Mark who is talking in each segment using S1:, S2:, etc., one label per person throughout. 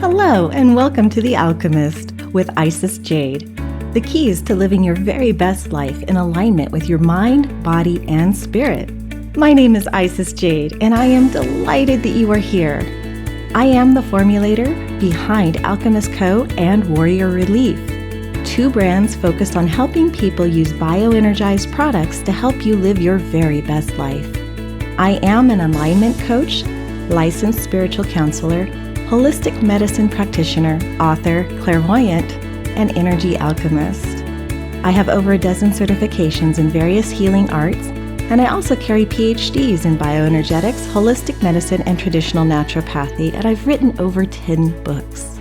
S1: Hello, and welcome to The Alchemist with Isis Jade. The keys to living your very best life in alignment with your mind, body, and spirit. My name is Isis Jade, and I am delighted that you are here. I am the formulator behind Alchemist Co. and Warrior Relief, two brands focused on helping people use bioenergized products to help you live your very best life. I am an alignment coach, licensed spiritual counselor, holistic medicine practitioner, author, clairvoyant, and energy alchemist. I have over a dozen certifications in various healing arts, and I also carry PhDs in bioenergetics, holistic medicine, and traditional naturopathy, and I've written over 10 books.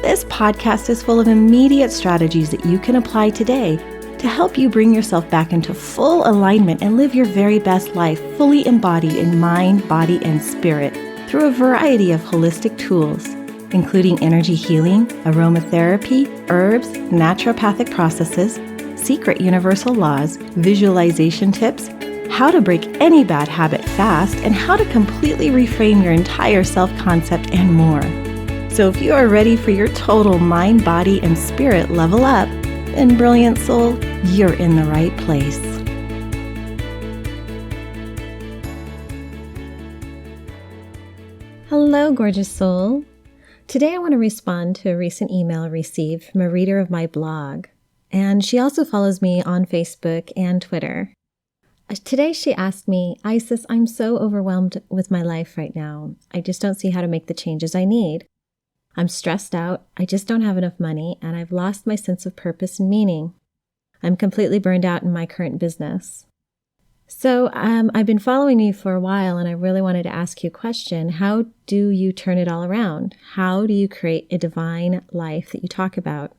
S1: This podcast is full of immediate strategies that you can apply today to help you bring yourself back into full alignment and live your very best life, fully embodied in mind, body, and spirit, through a variety of holistic tools, including energy healing, aromatherapy, herbs, naturopathic processes, secret universal laws, visualization tips, how to break any bad habit fast, and how to completely reframe your entire self-concept and more. So if you are ready for your total mind, body, and spirit level up, then brilliant soul, you're in the right place. Hello, gorgeous soul. Today I want to respond to a recent email I received from a reader of my blog, and she also follows me on Facebook and Twitter. Today she asked me, Isis, I'm so overwhelmed with my life right now. I just don't see how to make the changes I need. I'm stressed out, I just don't have enough money, and I've lost my sense of purpose and meaning. I'm completely burned out in my current business. So I've been following you for a while, and I really wanted to ask you a question. How do you turn it all around? How do you create a divine life that you talk about?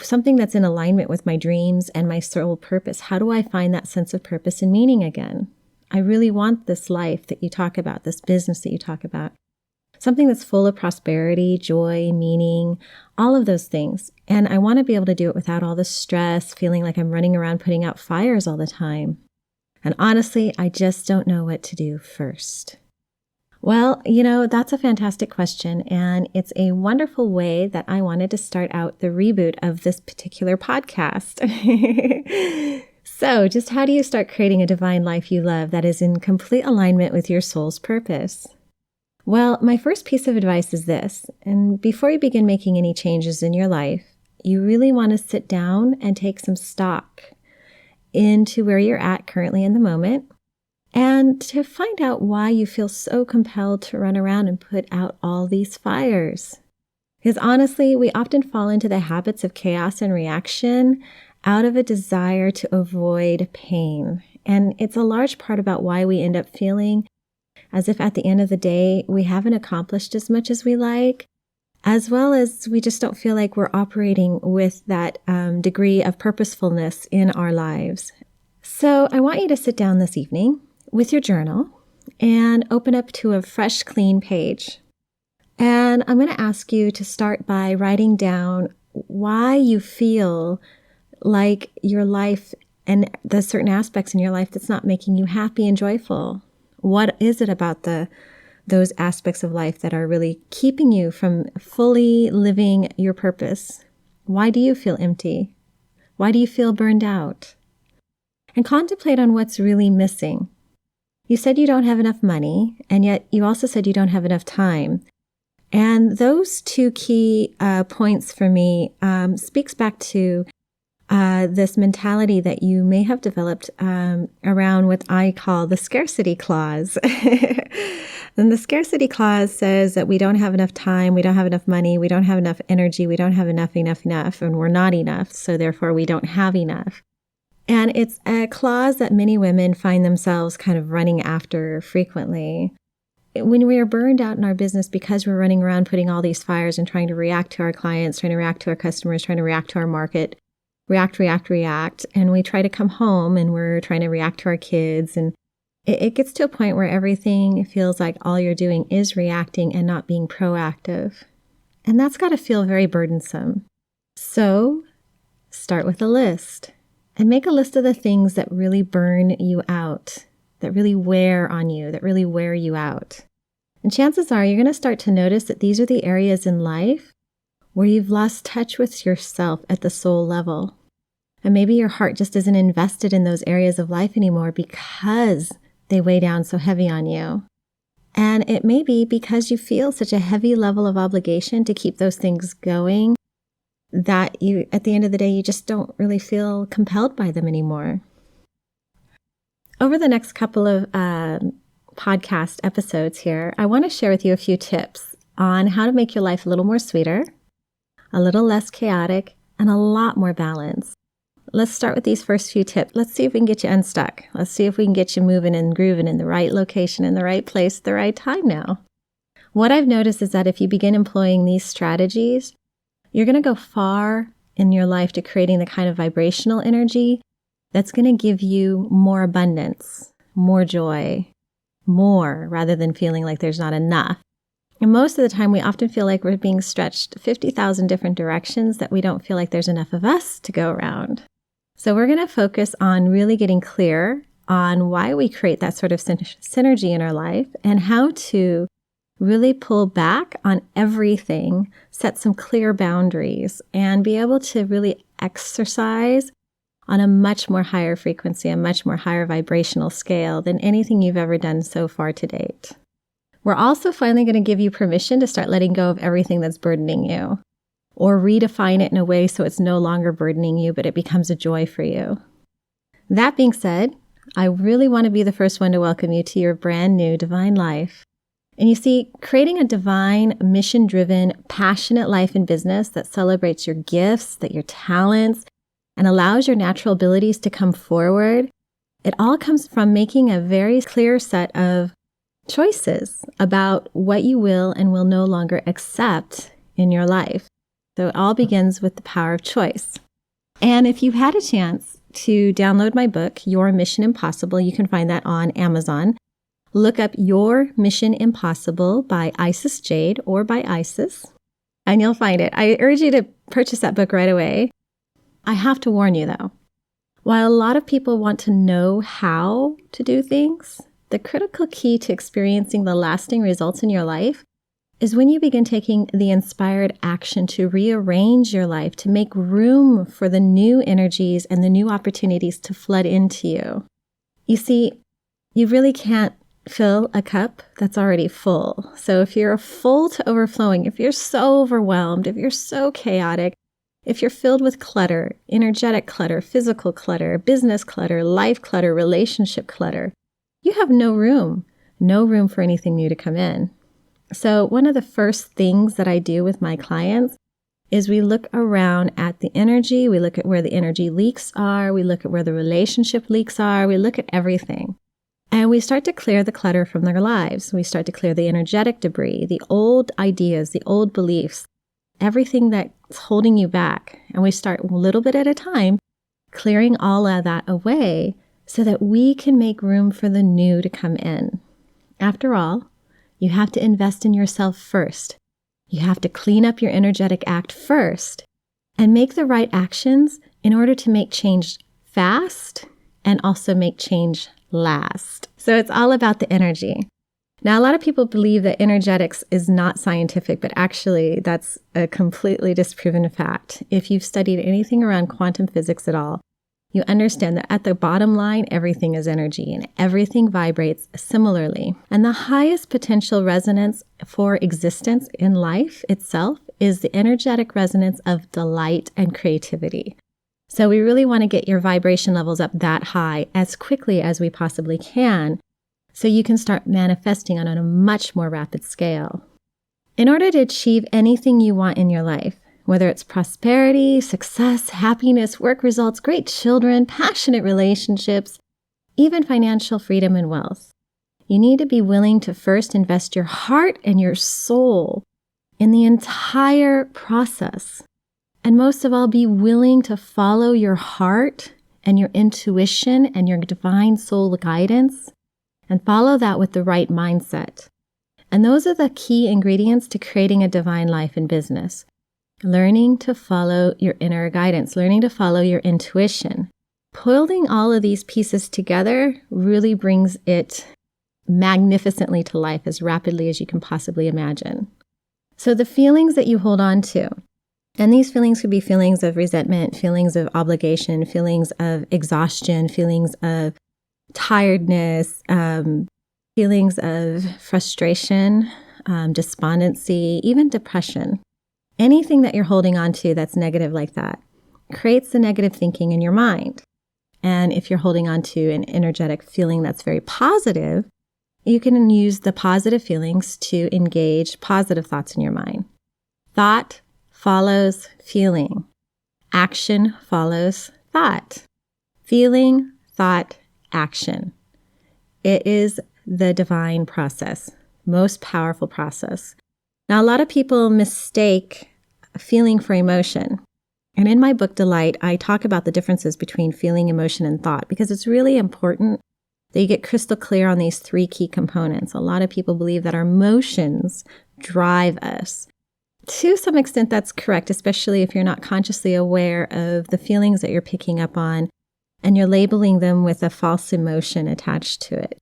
S1: Something that's in alignment with my dreams and my soul purpose. How do I find that sense of purpose and meaning again? I really want this life that you talk about, this business that you talk about. Something that's full of prosperity, joy, meaning, all of those things. And I want to be able to do it without all the stress, feeling like I'm running around putting out fires all the time. And honestly, I just don't know what to do first. Well, that's a fantastic question, and it's a wonderful way that I wanted to start out the reboot of this particular podcast. So, just how do you start creating a divine life you love that is in complete alignment with your soul's purpose? Well, my first piece of advice is this, and before you begin making any changes in your life, you really want to sit down and take some stock into where you're at currently in the moment, and to find out why you feel so compelled to run around and put out all these fires. Because honestly, we often fall into the habits of chaos and reaction out of a desire to avoid pain. And it's a large part about why we end up feeling as if at the end of the day, we haven't accomplished as much as we like, as well as we just don't feel like we're operating with that degree of purposefulness in our lives. So I want you to sit down this evening with your journal and open up to a fresh, clean page. And I'm going to ask you to start by writing down why you feel like your life and the certain aspects in your life that's not making you happy and joyful. What is it about those aspects of life that are really keeping you from fully living your purpose? Why do you feel empty? Why do you feel burned out? And contemplate on what's really missing. You said you don't have enough money, and yet you also said you don't have enough time. And those two key points for me speaks back to this mentality that you may have developed around what I call the scarcity clause. And the scarcity clause says that we don't have enough time, we don't have enough money, we don't have enough energy, we don't have enough, and we're not enough, so therefore we don't have enough. And it's a clause that many women find themselves kind of running after frequently. When we are burned out in our business because we're running around putting all these fires and trying to react to our clients, trying to react to our customers, trying to react to our market, react, and we try to come home and we're trying to react to our kids, and it gets to a point where everything feels like all you're doing is reacting and not being proactive. And that's got to feel very burdensome. So start with a list and make a list of the things that really burn you out, that really wear on you, that really wear you out. And chances are you're going to start to notice that these are the areas in life where you've lost touch with yourself at the soul level. And maybe your heart just isn't invested in those areas of life anymore because they weigh down so heavy on you. And it may be because you feel such a heavy level of obligation to keep those things going that you, at the end of the day, you just don't really feel compelled by them anymore. Over the next couple of podcast episodes here, I want to share with you a few tips on how to make your life a little more sweeter, a little less chaotic, and a lot more balanced. Let's start with these first few tips. Let's see if we can get you unstuck. Let's see if we can get you moving and grooving in the right location, in the right place, the right time now. What I've noticed is that if you begin employing these strategies, you're going to go far in your life to creating the kind of vibrational energy that's going to give you more abundance, more joy, more rather than feeling like there's not enough. And most of the time, we often feel like we're being stretched 50,000 different directions that we don't feel like there's enough of us to go around. So we're going to focus on really getting clear on why we create that sort of synergy in our life and how to really pull back on everything, set some clear boundaries, and be able to really exercise on a much more higher frequency, a much more higher vibrational scale than anything you've ever done so far to date. We're also finally going to give you permission to start letting go of everything that's burdening you, or redefine it in a way so it's no longer burdening you, but it becomes a joy for you. That being said, I really want to be the first one to welcome you to your brand new divine life. And you see, creating a divine, mission-driven, passionate life and business that celebrates your gifts, that your talents, and allows your natural abilities to come forward, it all comes from making a very clear set of choices about what you will and will no longer accept in your life. So it all begins with the power of choice. And if you've had a chance to download my book, Your Mission Impossible, you can find that on Amazon. Look up Your Mission Impossible by Isis Jade or by Isis, and you'll find it. I urge you to purchase that book right away. I have to warn you, though, while a lot of people want to know how to do things, the critical key to experiencing the lasting results in your life is when you begin taking the inspired action to rearrange your life, to make room for the new energies and the new opportunities to flood into you. You see, you really can't fill a cup that's already full. So if you're full to overflowing, if you're so overwhelmed, if you're so chaotic, if you're filled with clutter, energetic clutter, physical clutter, business clutter, life clutter, relationship clutter, you have no room for anything new to come in. So one of the first things that I do with my clients is we look around at the energy, we look at where the energy leaks are, we look at where the relationship leaks are, we look at everything. And we start to clear the clutter from their lives. We start to clear the energetic debris, the old ideas, the old beliefs, everything that's holding you back. And we start a little bit at a time, clearing all of that away so that we can make room for the new to come in. After all, you have to invest in yourself first. You have to clean up your energetic act first and make the right actions in order to make change fast and also make change last. So it's all about the energy. Now, a lot of people believe that energetics is not scientific, but actually that's a completely disproven fact. If you've studied anything around quantum physics at all, you understand that at the bottom line, everything is energy and everything vibrates similarly. And the highest potential resonance for existence in life itself is the energetic resonance of delight and creativity. So we really want to get your vibration levels up that high as quickly as we possibly can so you can start manifesting on a much more rapid scale. In order to achieve anything you want in your life, whether it's prosperity, success, happiness, work results, great children, passionate relationships, even financial freedom and wealth, you need to be willing to first invest your heart and your soul in the entire process. And most of all, be willing to follow your heart and your intuition and your divine soul guidance and follow that with the right mindset. And those are the key ingredients to creating a divine life and business. Learning to follow your inner guidance, learning to follow your intuition. Pulling all of these pieces together really brings it magnificently to life as rapidly as you can possibly imagine. So the feelings that you hold on to, and these feelings could be feelings of resentment, feelings of obligation, feelings of exhaustion, feelings of tiredness, feelings of frustration, despondency, even depression. Anything that you're holding on to that's negative like that creates the negative thinking in your mind. And if you're holding on to an energetic feeling that's very positive, you can use the positive feelings to engage positive thoughts in your mind. Thought follows feeling. Action follows thought. Feeling, thought, action. It is the divine process, most powerful process. Now, a lot of people mistake feeling for emotion. And in my book, Delight, I talk about the differences between feeling, emotion, and thought because it's really important that you get crystal clear on these three key components. A lot of people believe that our emotions drive us. To some extent, that's correct, especially if you're not consciously aware of the feelings that you're picking up on and you're labeling them with a false emotion attached to it.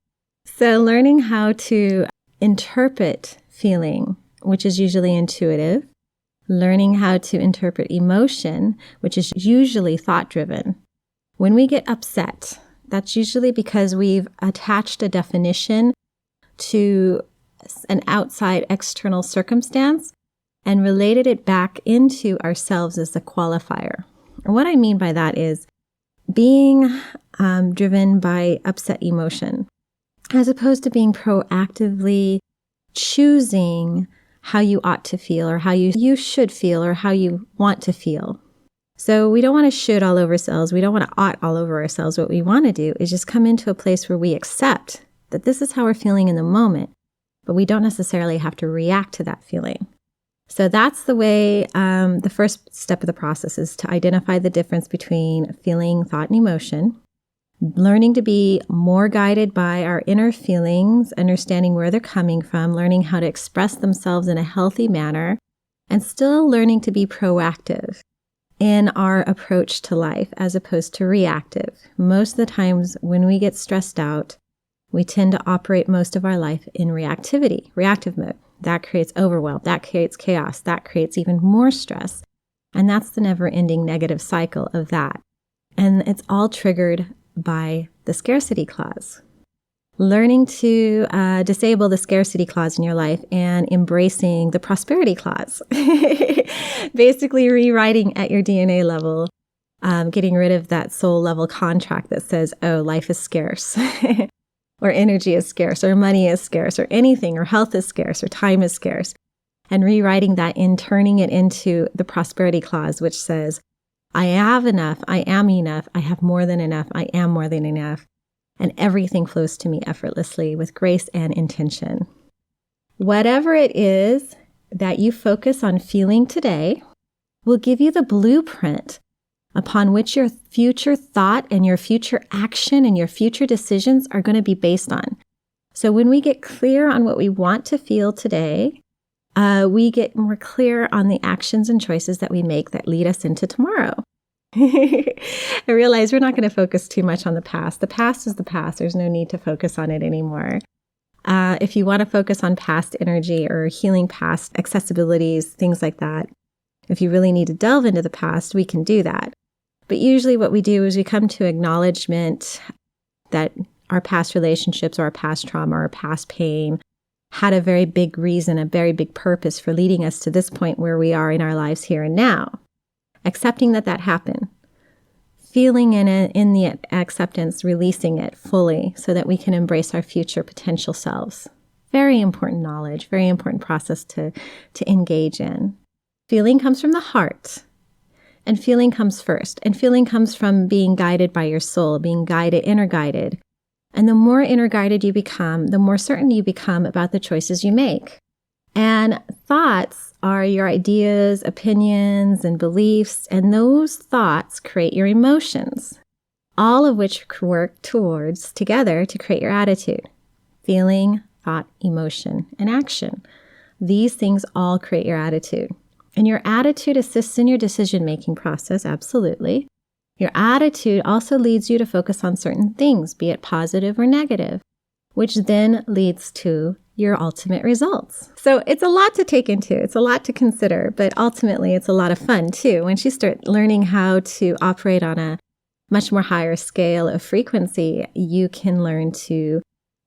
S1: So learning how to interpret feeling, which is usually intuitive, learning how to interpret emotion, which is usually thought-driven. When we get upset, that's usually because we've attached a definition to an outside external circumstance and related it back into ourselves as the qualifier. And what I mean by that is being driven by upset emotion, as opposed to being proactively choosing how you ought to feel or how you should feel or how you want to feel. So we don't want to should all over ourselves. We don't want to ought all over ourselves. What we want to do is just come into a place where we accept that this is how we're feeling in the moment, but we don't necessarily have to react to that feeling. So that's the way, the first step of the process is to identify the difference between feeling, thought, and emotion. Learning to be more guided by our inner feelings, understanding where they're coming from, learning how to express themselves in a healthy manner, and still learning to be proactive in our approach to life as opposed to reactive. Most of the times when we get stressed out, we tend to operate most of our life in reactive mode. That creates overwhelm, that creates chaos, that creates even more stress. And that's the never-ending negative cycle of that. And it's all triggered by the scarcity clause. Learning to disable the scarcity clause in your life and embracing the prosperity clause. Basically rewriting at your DNA level, getting rid of that soul level contract that says, oh, life is scarce, or energy is scarce, or money is scarce, or anything, or health is scarce, or time is scarce. And rewriting that and turning it into the prosperity clause, which says, I have enough, I am enough, I have more than enough, I am more than enough, and everything flows to me effortlessly with grace and intention. Whatever it is that you focus on feeling today will give you the blueprint upon which your future thought and your future action and your future decisions are going to be based on. So when we get clear on what we want to feel today, we get more clear on the actions and choices that we make that lead us into tomorrow. I realize we're not going to focus too much on the past. The past is the past. There's no need to focus on it anymore. If you want to focus on past energy or healing past accessibilities, things like that, if you really need to delve into the past, we can do that. But usually what we do is we come to acknowledgement that our past relationships or our past trauma or our past pain had a very big reason, a very big purpose for leading us to this point where we are in our lives here and now. Accepting that happened. Feeling in the acceptance, releasing it fully so that we can embrace our future potential selves. Very important knowledge, very important process to engage in. Feeling comes from the heart. And feeling comes first. And feeling comes from being guided by your soul, being guided, inner guided. And the more inner guided you become, the more certain you become about the choices you make. And thoughts are your ideas, opinions, and beliefs. And those thoughts create your emotions, all of which work together to create your attitude. Feeling, thought, emotion, and action. These things all create your attitude. And your attitude assists in your decision-making process, absolutely. Your attitude also leads you to focus on certain things, be it positive or negative. which then leads to your ultimate results. So it's a lot to take into, it's a lot to consider, but ultimately it's a lot of fun too. Once you start learning how to operate on a much more higher scale of frequency, you can learn to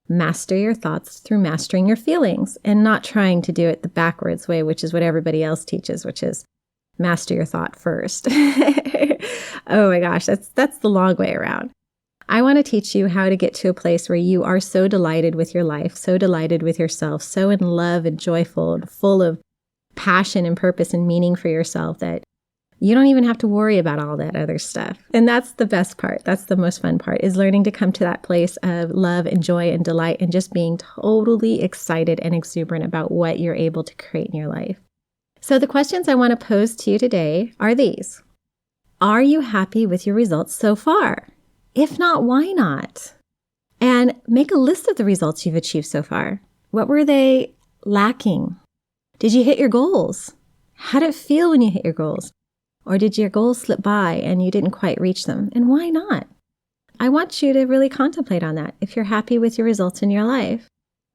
S1: master your thoughts through mastering your feelings and not trying to do it the backwards way, which is what everybody else teaches, which is master your thought first. Oh my gosh, that's the long way around. I want to teach you how to get to a place where you are so delighted with your life, so delighted with yourself, so in love and joyful and full of passion and purpose and meaning for yourself that you don't even have to worry about all that other stuff. And that's the best part. That's the most fun part, is learning to come to that place of love and joy and delight and just being totally excited and exuberant about what you're able to create in your life. So the questions I want to pose to you today are these. Are you happy with your results so far? If not, why not? And make a list of the results you've achieved so far. What were they lacking? Did you hit your goals? How did it feel when you hit your goals? Or did your goals slip by and you didn't quite reach them? And why not? I want you to really contemplate on that if you're happy with your results in your life.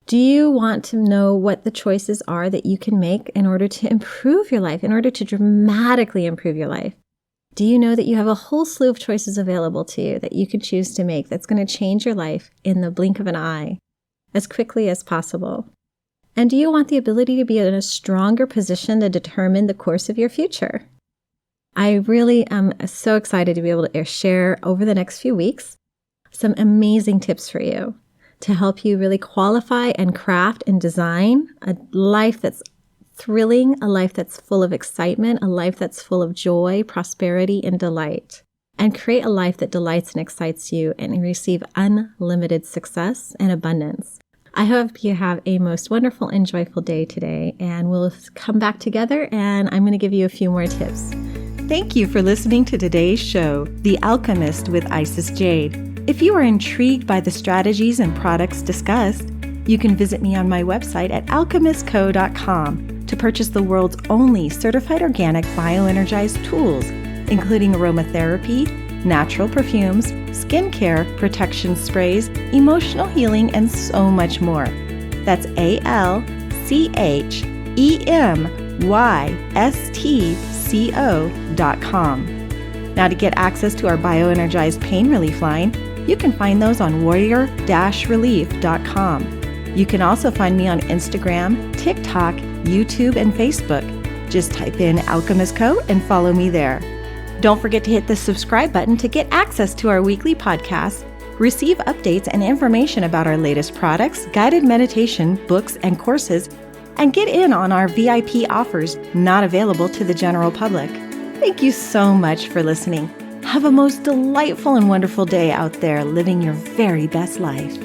S1: Do you want to know what the choices are that you can make in order to improve your life, in order to dramatically improve your life? Do you know that you have a whole slew of choices available to you that you can choose to make that's going to change your life in the blink of an eye as quickly as possible? And do you want the ability to be in a stronger position to determine the course of your future? I really am so excited to be able to share over the next few weeks some amazing tips for you to help you really qualify and craft and design a life that's thrilling, a life that's full of excitement, a life that's full of joy, prosperity, and delight, and create a life that delights and excites you and receive unlimited success and abundance. I hope you have a most wonderful and joyful day today, and we'll come back together and I'm going to give you a few more tips.
S2: Thank you for listening to today's show, The Alchemist with Isis Jade. If you are intrigued by the strategies and products discussed, you can visit me on my website at alchemistco.com to purchase the world's only certified organic bioenergized tools, including aromatherapy, natural perfumes, skincare, protection sprays, emotional healing, and so much more. That's alchemystco.com. Now, to get access to our bioenergized pain relief line, you can find those on warrior-relief.com. You can also find me on Instagram, TikTok, YouTube, and Facebook. Just type in Alchemist Co. and follow me there. Don't forget to hit the subscribe button to get access to our weekly podcasts, receive updates and information about our latest products, guided meditation, books, and courses, and get in on our VIP offers not available to the general public. Thank you so much for listening. Have a most delightful and wonderful day out there living your very best life.